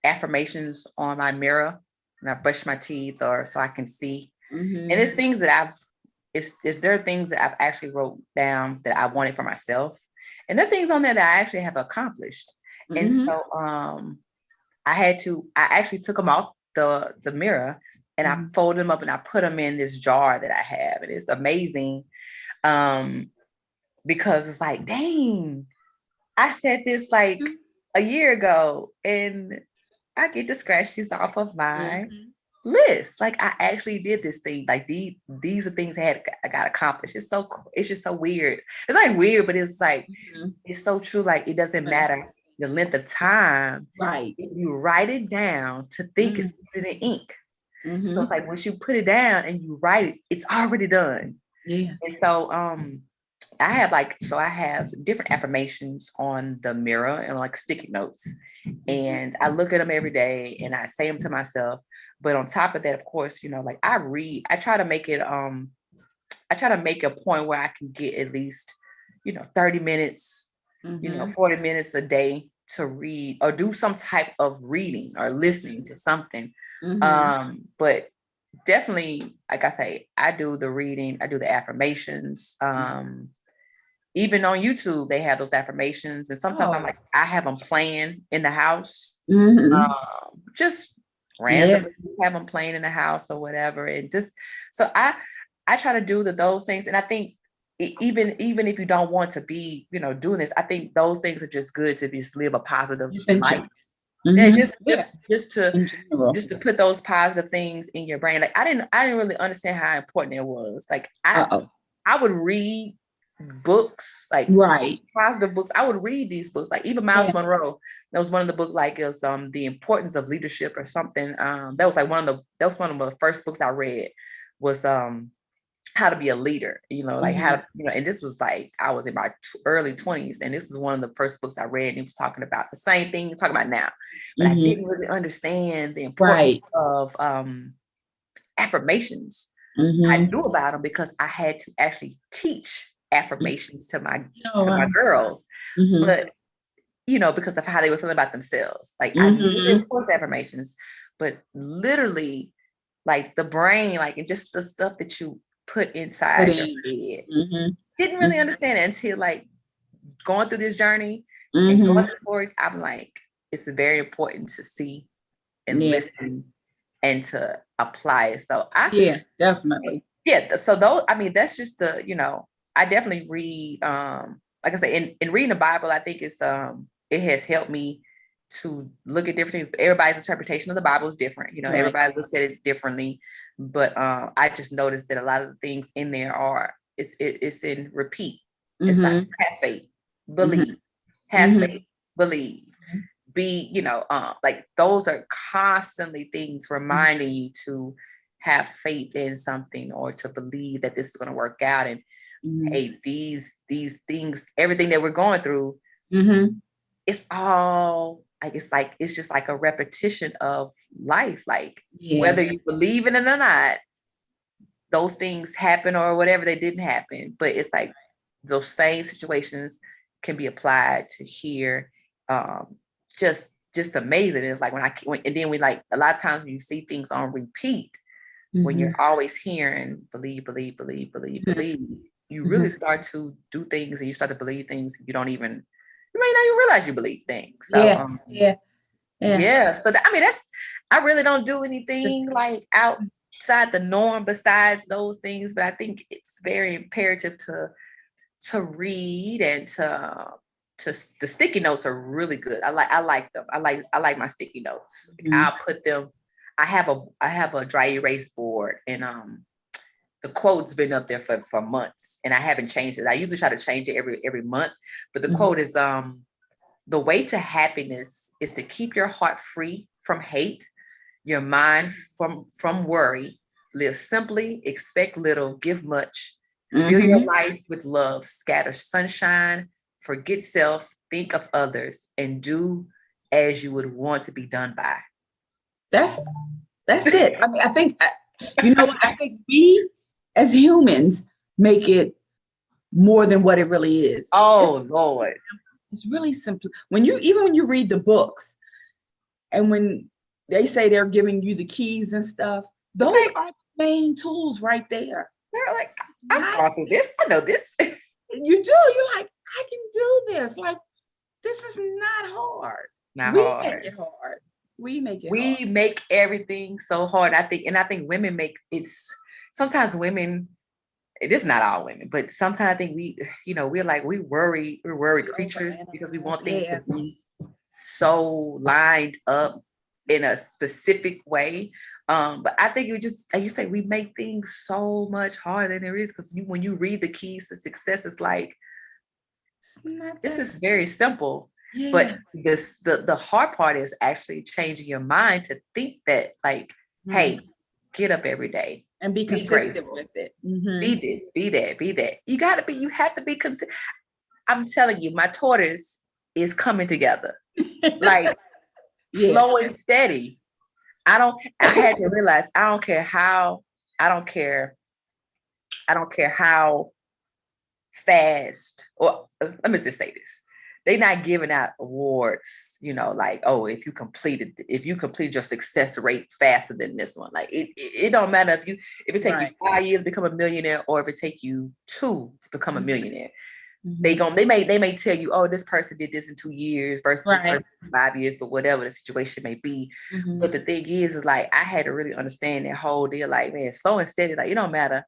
affirmations on my mirror when I brush my teeth or so I can see. And it's things that there are things that I've actually wrote down that I wanted for myself. And there are things on there that I actually have accomplished. And so I actually took them off the mirror, and I folded them up and I put them in this jar that I have. And it's amazing. Because it's like, dang, I said this like a year ago, and I get to scratch these off of my list. Like, I actually did this thing. Like, these are things I got accomplished. It's so cool. It's just so weird. It's like weird, but it's like, it's so true. Like, it doesn't matter the length of time. Right. If you write it down, to think is put it in ink. So it's like, once you put it down and you write it, it's already done. Yeah. And so I have different affirmations on the mirror and like sticky notes, and I look at them every day and I say them to myself. But on top of that, of course, you know, like I try to make it, I try to make a point where I can get at least, you know, 30 minutes, you know, 40 minutes a day to read or do some type of reading or listening to something. But definitely, like I say, I do the reading, I do the affirmations. Even on YouTube, they have those affirmations. And sometimes I'm like, I have them playing in the house. Just randomly have them playing in the house or whatever. And just, so I try to do those things. And I think even if you don't want to be, you know, doing this, I think those things are just good to just live a positive life. Yeah, just to put those positive things in your brain. Like, I didn't really understand how important it was. Like, I would read books, like positive books. I would read these books, like even Miles Monroe. That was one of the books, like it was The Importance of Leadership or something. That was one of the first books I read, was How to Be a Leader, you know, like how, you know, and this was like, I was in my early 20s, and this is one of the first books I read, and he was talking about the same thing you're talking about now, but I didn't really understand the importance of affirmations. I knew about them because I had to actually teach affirmations to my girls, but you know, because of how they were feeling about themselves. Like, I knew of course affirmations, but literally, like the brain, like, and just the stuff that you put inside your head, didn't really understand it until like going through this journey and going through the forest. I'm like, it's very important to see and listen and to apply it. So definitely. So those, I mean, that's just the, you know, I definitely read, like I say, in reading the Bible, I think it's it has helped me to look at different things. But everybody's interpretation of the Bible is different. You know, everybody looks at it differently. But I just noticed that a lot of the things in there are, it's in repeat. It's like, have faith, believe, have faith, believe, be, you know, like those are constantly things reminding you to have faith in something, or to believe that this is going to work out. And hey, these things, everything that we're going through, it's all it's just like a repetition of life. Like Yeah. whether you believe in it or not, those things happen or whatever, they didn't happen. But it's like those same situations can be applied to here. Just amazing. It's like and then we like a lot of times when you see things on repeat, when you're always hearing believe, you really start to do things and you start to believe things you may not even realize you believe things. So yeah. So I really don't do anything like outside the norm besides those things, but I think it's very imperative to read and the sticky notes are really good. I like them. I like my sticky notes. I'll put them. I have a dry erase board, and the quote's been up there for months, and I haven't changed it. I usually try to change it every month, but the quote is the way to happiness is to keep your heart free from hate, your mind from worry, live simply, expect little, give much, fill your life with love, scatter sunshine, forget self, think of others, and do as you would want to be done by. That's it. I mean, I think, I think we as humans make it more than what it really is. Oh, Lord. It's really simple. When you read the books and when they say they're giving you the keys and stuff, those are the main tools right there. They're like, I've gone through this. I know this. You do. You're like, I can do this. Like, this is not hard. Make it hard. We make everything so hard. I think women make sometimes women, this is not all women, but sometimes I think we're worried creatures because we want things to be so lined up in a specific way. But I think you say we make things so much harder than it is, because when you read the keys to success, it's like, this is very simple. Yeah. But the hard part is actually changing your mind to think that, like, hey, get up every day and be consistent with it. Be this, be that, be that. You have to be consistent. I'm telling you, my tortoise is coming together, like slow and steady. I had to realize I don't care how fast, or let me just say this. They're not giving out awards, like, oh, if you completed your success rate faster than this one. Like it don't matter if it take you 5 years to become a millionaire, or if it take you 2 to become a millionaire. They may tell you, oh, this person did this in 2 years versus this person in 5 years, but whatever the situation may be. But the thing is like, I had to really understand that whole deal. Like, man, slow and steady. Like, it don't matter.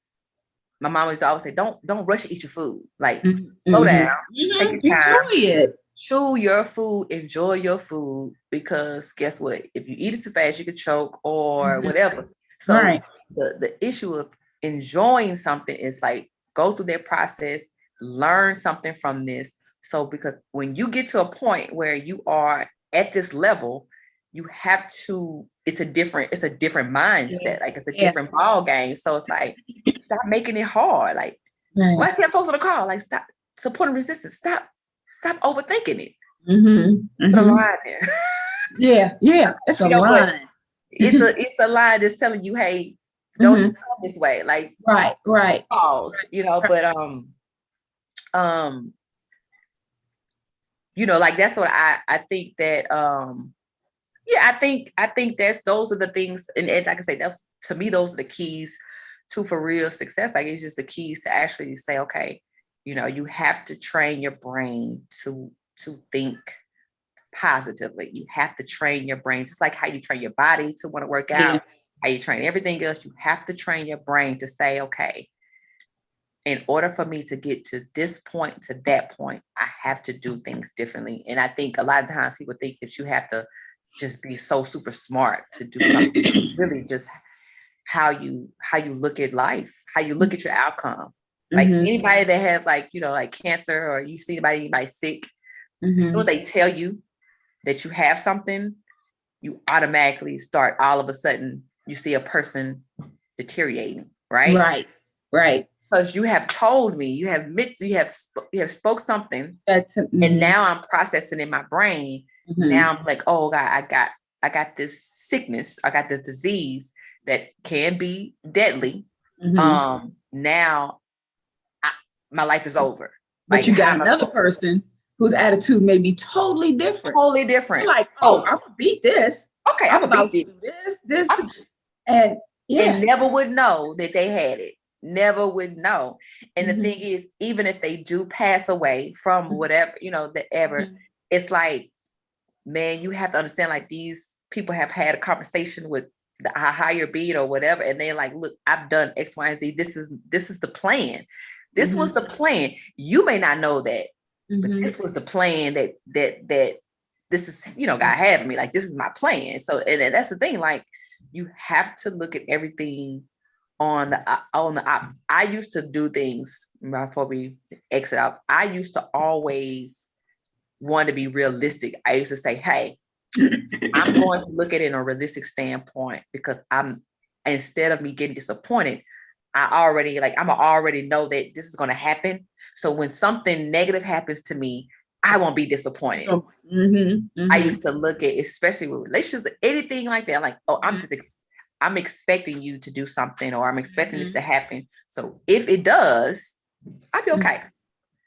My mom used to always say, don't rush to eat your food. Like, slow down, take your time, enjoy it. Chew your food, enjoy your food, because guess what? If you eat it too fast, you could choke or whatever. So the issue of enjoying something is like, go through that process, learn something from this. So because when you get to a point where you are at this level, you have to, it's a different mindset. Like, it's a different ball game. So it's like, stop making it hard. Like, why is he folks on the call? Like, stop supporting resistance. Stop overthinking it. Put a line there. Yeah. It's a line. It's a line that's telling you, hey, don't come this way. Like, right. Pause. But like, that's what I think that I think those are the things, and like I say, that's, to me, those are the keys to, for real success. Like, it's just the keys to actually say, okay, you have to train your brain to think positively. You have to train your brain, just like how you train your body to want to work out, how you train everything else. You have to train your brain to say, okay, in order for me to get to this point, to that point, I have to do things differently. And I think a lot of times people think that you have to just be so super smart to do something. Really just how you look at life, how you look at your outcome. Like, anybody that has like cancer, or you see anybody sick, as soon as they tell you that you have something, you automatically start, all of a sudden you see a person deteriorating, right? Right. Because you have told me, you have spoke something, and now I'm processing in my brain Now I'm like, oh God, I got this sickness, I got this disease that can be deadly. Now my life is over. But like, you got another person whose attitude may be totally different. Totally different. You're like, oh, I'm gonna beat this. Okay, I'm about to do this, and and never would know that they had it. Never would know. And the thing is, even if they do pass away from whatever, it's like, man, you have to understand, like, these people have had a conversation with the higher being or whatever, and they're like, look, I've done X, Y, and Z. This is the plan. This was the plan. You may not know that, but this was the plan that this is, God had me. Like, this is my plan. So, and that's the thing. Like, you have to look at everything on the I used to do things before we exit out. I used to always want to be realistic. I used to say, hey, I'm going to look at it in a realistic standpoint, because instead of me getting disappointed, I'm already know that this is going to happen. So when something negative happens to me, I won't be disappointed. I used to look at, especially with relationships, anything like that, like, oh, I'm expecting you to do something, or I'm expecting this to happen. So if it does, I'll be okay.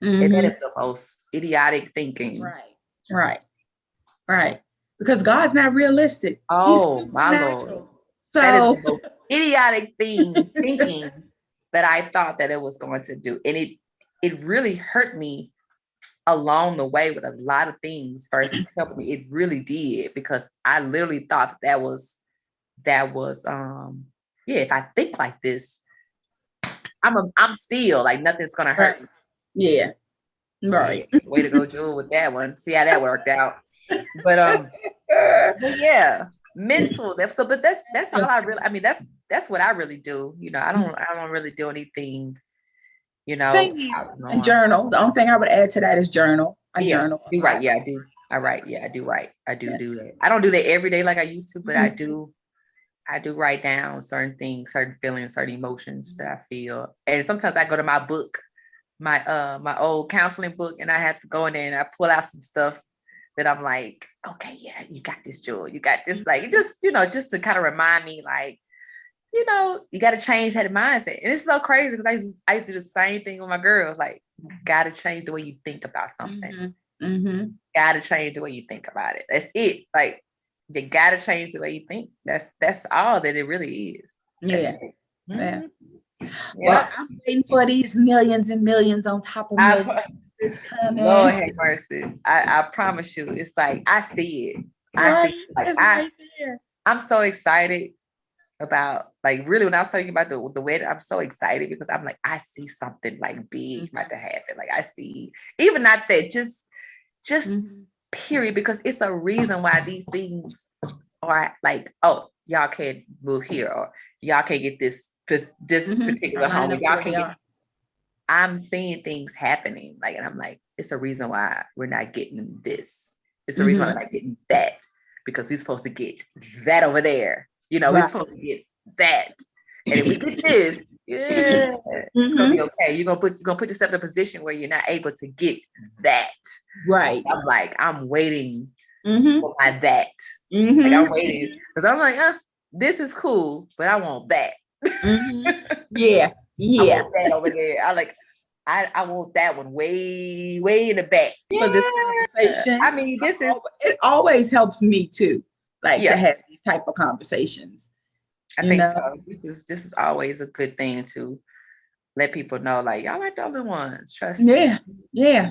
And that is the most idiotic thinking. Right. Because God's not realistic. Oh, my Lord. So that is the most idiotic thinking that I thought that it was going to do. And it really hurt me along the way with a lot of things versus helping me. It really did, because I literally thought that was if I think like this, I'm still like, nothing's gonna hurt me. Yeah. Right. Way to go, Jewel, with that one. See how that worked out. But yeah, mental. But that's all I really. I mean, that's what I really do. I don't really do anything. Same here. A journal. The only thing I would add to that is journal. Journal. You're right. Yeah, I do. All right. Yeah, I do. Right. I do that. I don't do that every day like I used to, but I do write down certain things, certain feelings, certain emotions that I feel. And sometimes I go to my book, my old counseling book, and I have to go in there and I pull out some stuff that I'm like, okay, yeah, you got this, Jewel. You got this. Like, just to kind of remind me, like, you got to change that mindset. And it's so crazy, because I used to do the same thing with my girls. Like, got to change the way you think about something. Got to change the way you think about it. That's it. Like, you got to change the way you think. That's all that it really is. Yeah. Well, I'm waiting for these millions and millions on top of millions. Lord have mercy. I promise you, it's like, I see it. I see it. Like, I'm so excited about, like, really, when I was talking about the wedding, I'm so excited, because I'm like, I see something like big about to happen. Like, I see, even not that, just period, because it's a reason why these things are like, oh, y'all can't move here, or y'all can't get this particular home. Y'all can't get. I'm seeing things happening, like, and I'm like, it's a reason why we're not getting this. It's a reason why we're not getting that, because we're supposed to get that over there. We're supposed to get that, and if we get this, it's gonna be okay. You're gonna put yourself in a position where you're not able to get that. Right. I'm like, I'm waiting for my that. Like, I'm waiting, because I'm like, this is cool, but I want that. Yeah. I want that over there. I want that one way in the back. For this conversation. I mean, it always helps me too, like, to have these type of conversations. I think so. This is always a good thing to let people know, like, y'all like the other ones. Trust me. Yeah.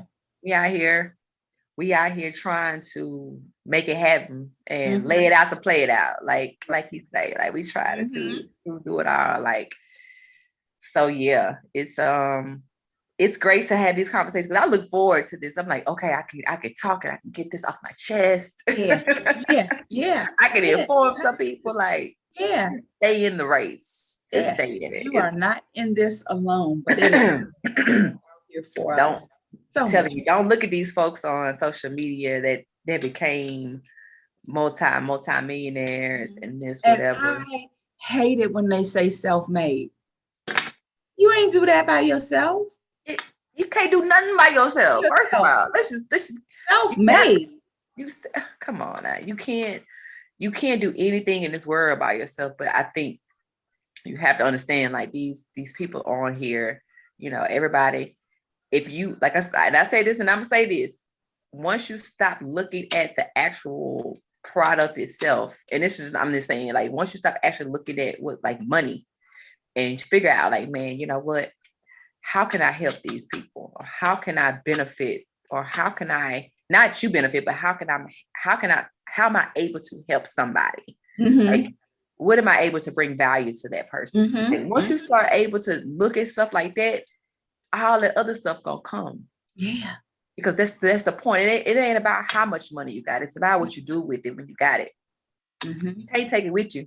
We out here trying to make it happen and lay it out to play it out. Like you say, like, we try to do it all. Like, so yeah, it's great to have these conversations, because I look forward to this. I'm like, okay, I can talk and I can get this off my chest. Yeah. I can inform some people, like, stay in the race. Just stay in it. You are not in this alone, but it is here for us. I'm telling you, don't look at these folks on social media that they became multi-millionaires and this, whatever. And I hate it when they say self-made. You ain't do that by yourself. You can't do nothing by yourself. First of all, this is self-made. come on now. You can't do anything in this world by yourself. But I think you have to understand, like, these people on here, you know, everybody, if you, like I said, and I say this and I'm gonna say this, once you stop looking at the actual product itself, and this is, I'm just saying, like, once you stop actually looking at what, like, money, and figure out, like, man, you know what, how can I help these people, or how can I benefit, or how can I, not you benefit, but how am I able to help somebody? Like, what am I able to bring value to that person? Like, once you start able to look at stuff like that, all the other stuff gonna come. Yeah. Because that's the point. It ain't about how much money you got. It's about what you do with it when you got it. You can't take it with you.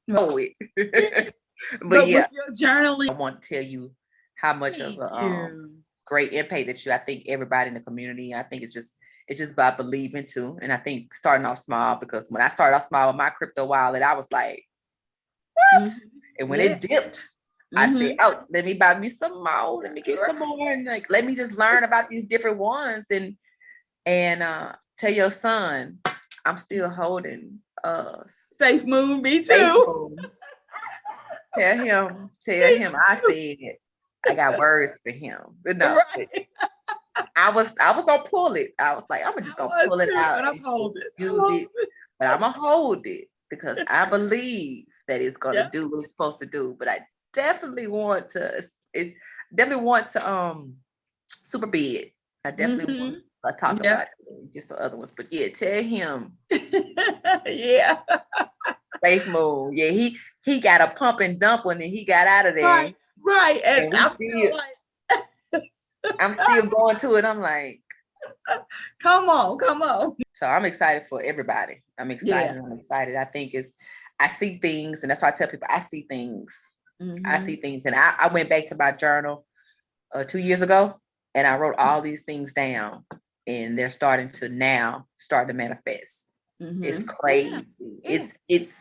Know it. But yeah, with your journaling, I want to tell you how much of a great impact that I think everybody in the community, I think it's just about believing too. And I think starting off small, because when I started off small with my crypto wallet, I was like, what? And when it dipped, I said, oh, let me buy me some more. Let me get some more. And like, let me just learn about these different ones. And tell your son, I'm still holding Safe Moon, me too. Safe Moon. Tell him I said I got words for him. But no, I was gonna pull it. I was like, I'm just gonna pull it out and use it. But I'm gonna hold it because I believe that it's gonna do what it's supposed to do. But I definitely want to super big. I definitely want to talk about it, just some other ones. But yeah, tell him. Safe Moon. Yeah, he got a pump and dump one and he got out of there. Right. And I'm still like, I'm still going to it. I'm like, come on. So I'm excited for everybody. I'm excited. I think I see things, and that's why I tell people I see things. I see things. And I went back to my journal 2 years ago and I wrote all these things down, and they're starting to manifest. It's crazy. It's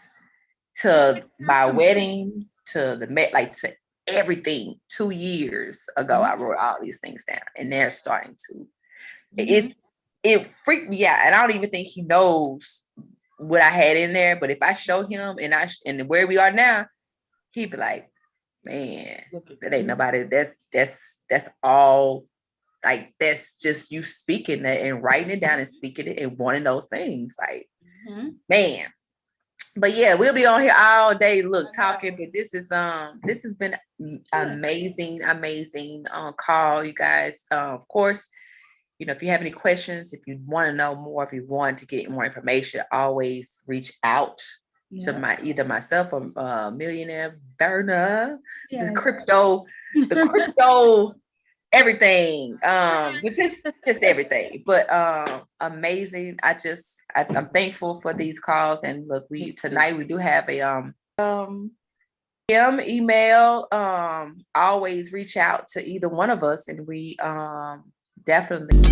to my wedding, to to everything. 2 years ago, I wrote all these things down, and they're starting to. It freaked me out, and I don't even think he knows what I had in there. But if I show him and where we are now, he'd be like, "Man, that ain't nobody. That's all. Like, that's just you speaking that and writing it down and speaking it and wanting those things. Like, man." But yeah, we'll be on here all day, talking. But this has been amazing call, you guys. Of course, you know, if you have any questions, if you want to know more, if you want to get more information, always reach out to either myself or Millionaire Verna, the crypto everything, just everything. But amazing. I'm thankful for these calls. And look, tonight we do have a email. Always reach out to either one of us, and we definitely